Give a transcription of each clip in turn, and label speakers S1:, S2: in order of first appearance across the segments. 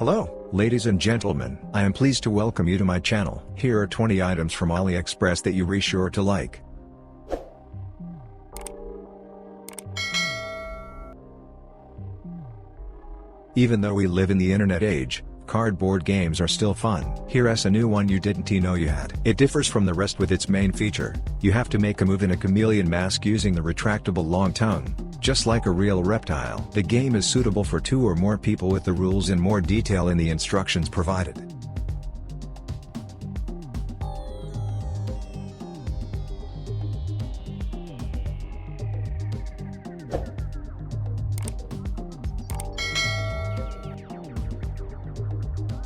S1: Hello, ladies and gentlemen, I am pleased to welcome you to my channel. Here are 20 items from AliExpress that you're sure to like. Even though we live in the internet age, cardboard games are still fun. Here's a new one you didn't know you had. It differs from the rest with its main feature. You have to make a move in a chameleon mask using the retractable long tongue, just like a real reptile. The game is suitable for 2 or more people with the rules in more detail in the instructions provided.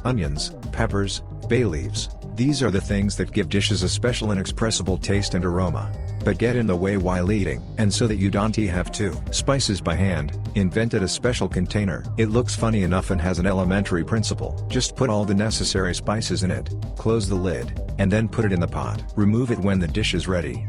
S1: Onions, peppers, bay leaves, these are the things that give dishes a special inexpressible taste and aroma, but get in the way while eating. And so that you don't have to. Spices by hand, invented a special container. It looks funny enough and has an elementary principle. Just put all the necessary spices in it, close the lid, and then put it in the pot. Remove it when the dish is ready.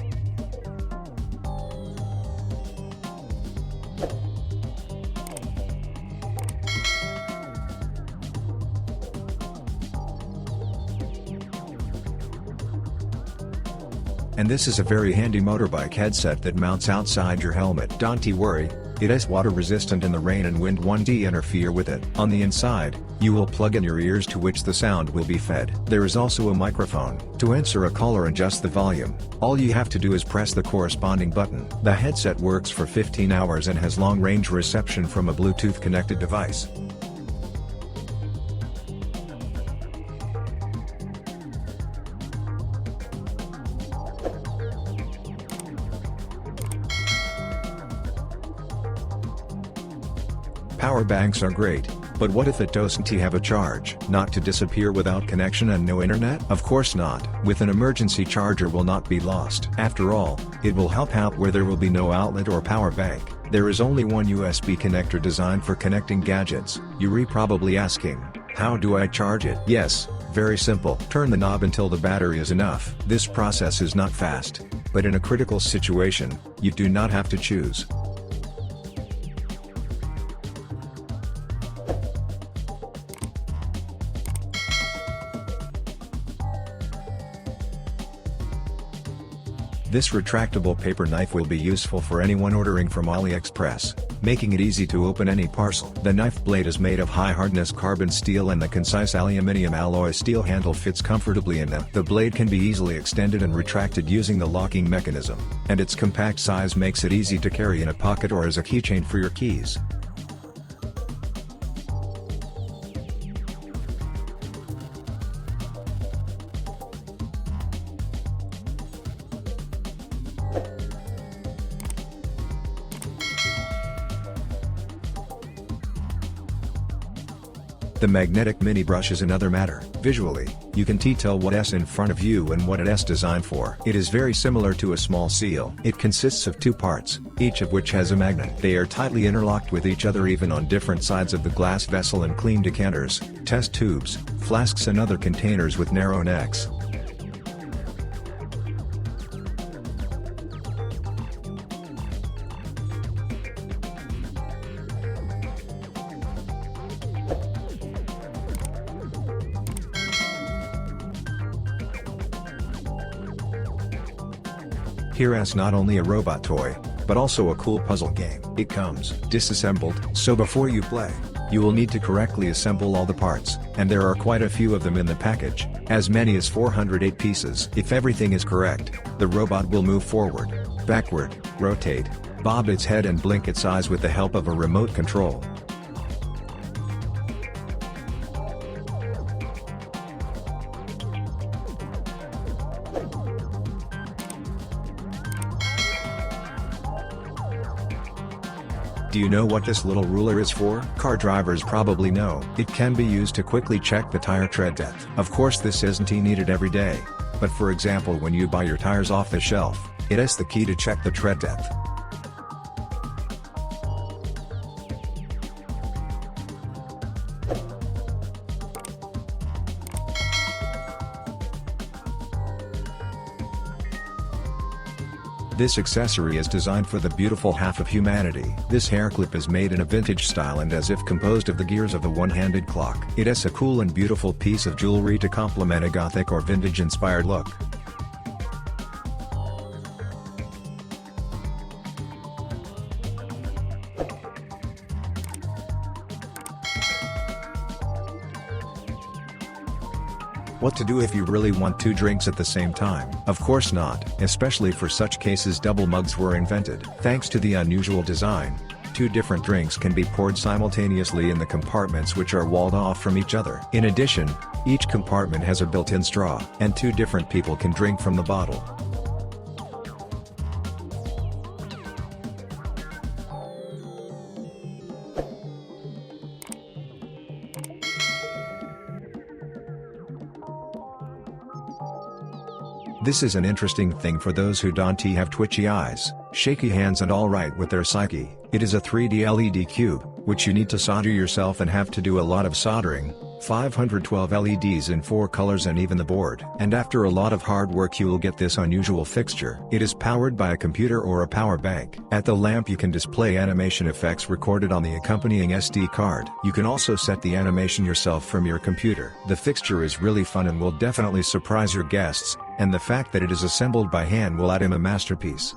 S1: And this is a very handy motorbike headset that mounts outside your helmet. Don't worry, it is water resistant and the rain and wind won't interfere with it. On the inside, you will plug in your ears to which the sound will be fed. There is also a microphone. To answer a call or adjust the volume, all you have to do is press the corresponding button. The headset works for 15 hours and has long-range reception from a Bluetooth connected device. Power banks are great, but what if it doesn't have a charge? Not to disappear without connection and no internet? Of course not. With an emergency charger will not be lost. After all, it will help out where there will be no outlet or power bank. There is only one USB connector designed for connecting gadgets. You're probably asking, how do I charge it? Yes, very simple. Turn the knob until the battery is enough. This process is not fast, but in a critical situation, you do not have to choose. This retractable paper knife will be useful for anyone ordering from AliExpress, making it easy to open any parcel. The knife blade is made of high-hardness carbon steel and the concise aluminum alloy steel handle fits comfortably in them. The blade can be easily extended and retracted using the locking mechanism, and its compact size makes it easy to carry in a pocket or as a keychain for your keys. The magnetic mini brush is another matter. Visually, you can tell what's in front of you and what it's designed for. It is very similar to a small seal. It consists of 2 parts, each of which has a magnet. They are tightly interlocked with each other even on different sides of the glass vessel and clean decanters, test tubes, flasks and other containers with narrow necks. Here's not only a robot toy, but also a cool puzzle game. It comes disassembled, so before you play, you will need to correctly assemble all the parts, and there are quite a few of them in the package, as many as 408 pieces. If everything is correct, the robot will move forward, backward, rotate, bob its head and blink its eyes with the help of a remote control. Do you know what this little ruler is for? Car drivers probably know. It can be used to quickly check the tire tread depth. Of course this isn't needed every day, but for example when you buy your tires off the shelf, it is the key to check the tread depth. This accessory is designed for the beautiful half of humanity. This hair clip is made in a vintage style and as if composed of the gears of a one-handed clock. It has a cool and beautiful piece of jewelry to complement a gothic or vintage-inspired look. What to do if you really want 2 drinks at the same time? Of course not, especially for such cases double mugs were invented. Thanks to the unusual design, 2 different drinks can be poured simultaneously in the compartments which are walled off from each other. In addition, each compartment has a built-in straw, and 2 different people can drink from the bottle. This is an interesting thing for those who don't have twitchy eyes, shaky hands and alright with their psyche. It is a 3D LED cube, which you need to solder yourself and have to do a lot of soldering, 512 LEDs in 4 colors and even the board. And after a lot of hard work you will get this unusual fixture. It is powered by a computer or a power bank. At the lamp you can display animation effects recorded on the accompanying SD card. You can also set the animation yourself from your computer. The fixture is really fun and will definitely surprise your guests, and the fact that it is assembled by hand will add him a masterpiece.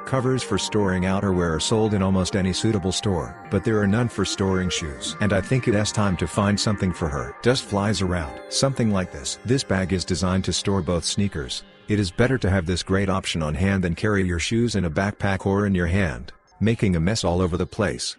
S1: Covers for storing outerwear are sold in almost any suitable store, but there are none for storing shoes. And I think it's time to find something for her. Dust flies around. Something like this. This bag is designed to store both sneakers. It is better to have this great option on hand than carry your shoes in a backpack or in your hand, making a mess all over the place.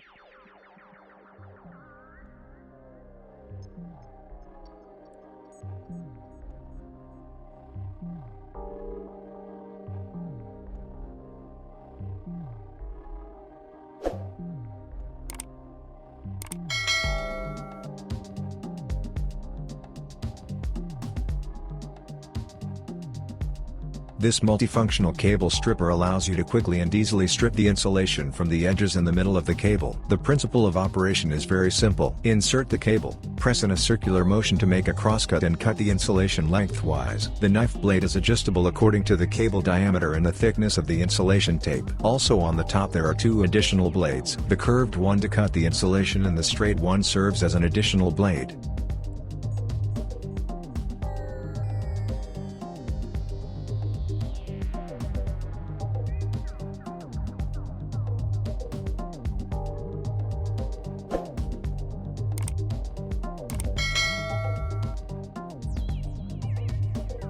S1: This multifunctional cable stripper allows you to quickly and easily strip the insulation from the edges and the middle of the cable. The principle of operation is very simple. Insert the cable, press in a circular motion to make a crosscut and cut the insulation lengthwise. The knife blade is adjustable according to the cable diameter and the thickness of the insulation tape. Also on the top there are 2 additional blades. The curved one to cut the insulation and the straight one serves as an additional blade.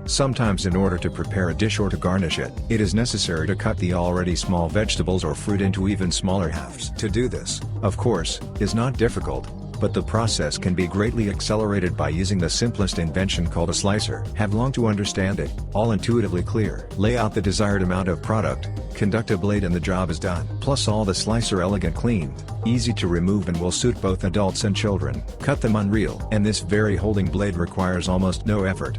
S1: Sometimes in order to prepare a dish or to garnish it, it is necessary to cut the already small vegetables or fruit into even smaller halves. To do this, of course, is not difficult, but the process can be greatly accelerated by using the simplest invention called a slicer. Have long to understand it, all intuitively clear. Lay out the desired amount of product, conduct a blade and the job is done. Plus all the slicer elegant cleaned, easy to remove and will suit both adults and children. Cut them unreal. And this very holding blade requires almost no effort.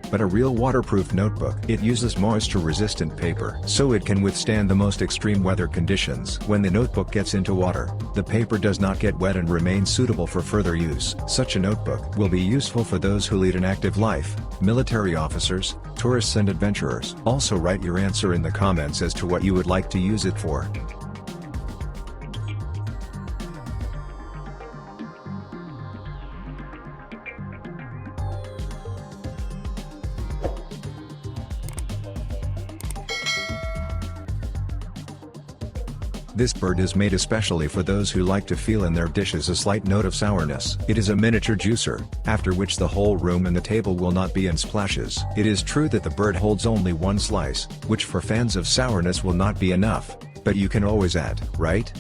S1: But a real waterproof notebook. It uses moisture-resistant paper, so it can withstand the most extreme weather conditions. When the notebook gets into water, the paper does not get wet and remains suitable for further use. Such a notebook will be useful for those who lead an active life, military officers, tourists and adventurers. Also write your answer in the comments as to what you would like to use it for. This bird is made especially for those who like to feel in their dishes a slight note of sourness. It is a miniature juicer, after which the whole room and the table will not be in splashes. It is true that the bird holds only 1 slice, which for fans of sourness will not be enough, but you can always add, right?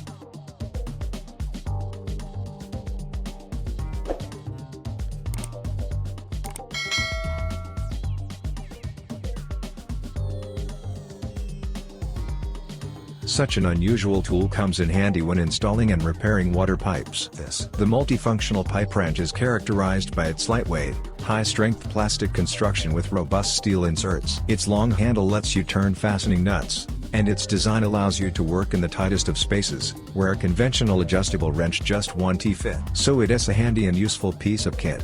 S1: Such an unusual tool comes in handy when installing and repairing water pipes. The multifunctional pipe wrench is characterized by its lightweight, high-strength plastic construction with robust steel inserts. Its long handle lets you turn fastening nuts, and its design allows you to work in the tightest of spaces, where a conventional adjustable wrench just won't fit. So it's a handy and useful piece of kit.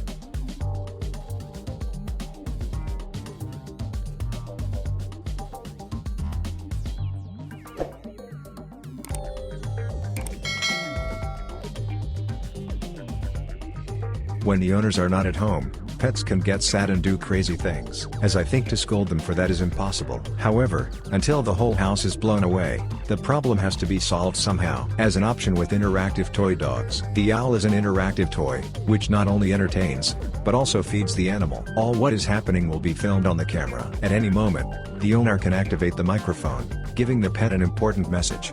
S1: When the owners are not at home, pets can get sad and do crazy things. As I think to scold them for that is impossible. However, until the whole house is blown away, the problem has to be solved somehow. As an option with interactive toy dogs, the owl is an interactive toy, which not only entertains, but also feeds the animal. All what is happening will be filmed on the camera. At any moment, the owner can activate the microphone, giving the pet an important message.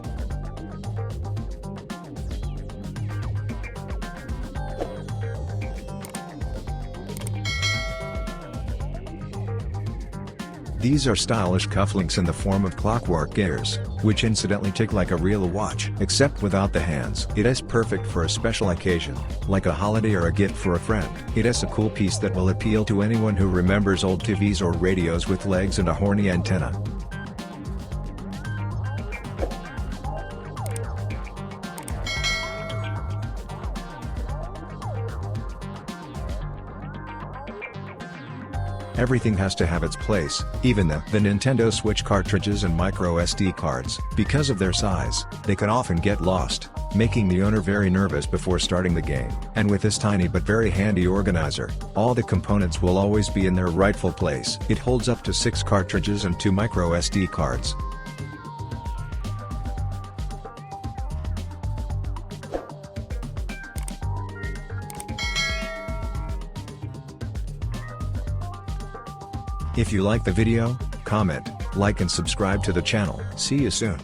S1: These are stylish cufflinks in the form of clockwork gears, which incidentally tick like a real watch, except without the hands. It is perfect for a special occasion, like a holiday or a gift for a friend. It is a cool piece that will appeal to anyone who remembers old TVs or radios with legs and a horny antenna. Everything has to have its place, even the Nintendo Switch cartridges and micro SD cards. Because of their size, they can often get lost, making the owner very nervous before starting the game. And with this tiny but very handy organizer, all the components will always be in their rightful place. It holds up to 6 cartridges and 2 micro SD cards. If you like the video, comment, like and subscribe to the channel. See you soon.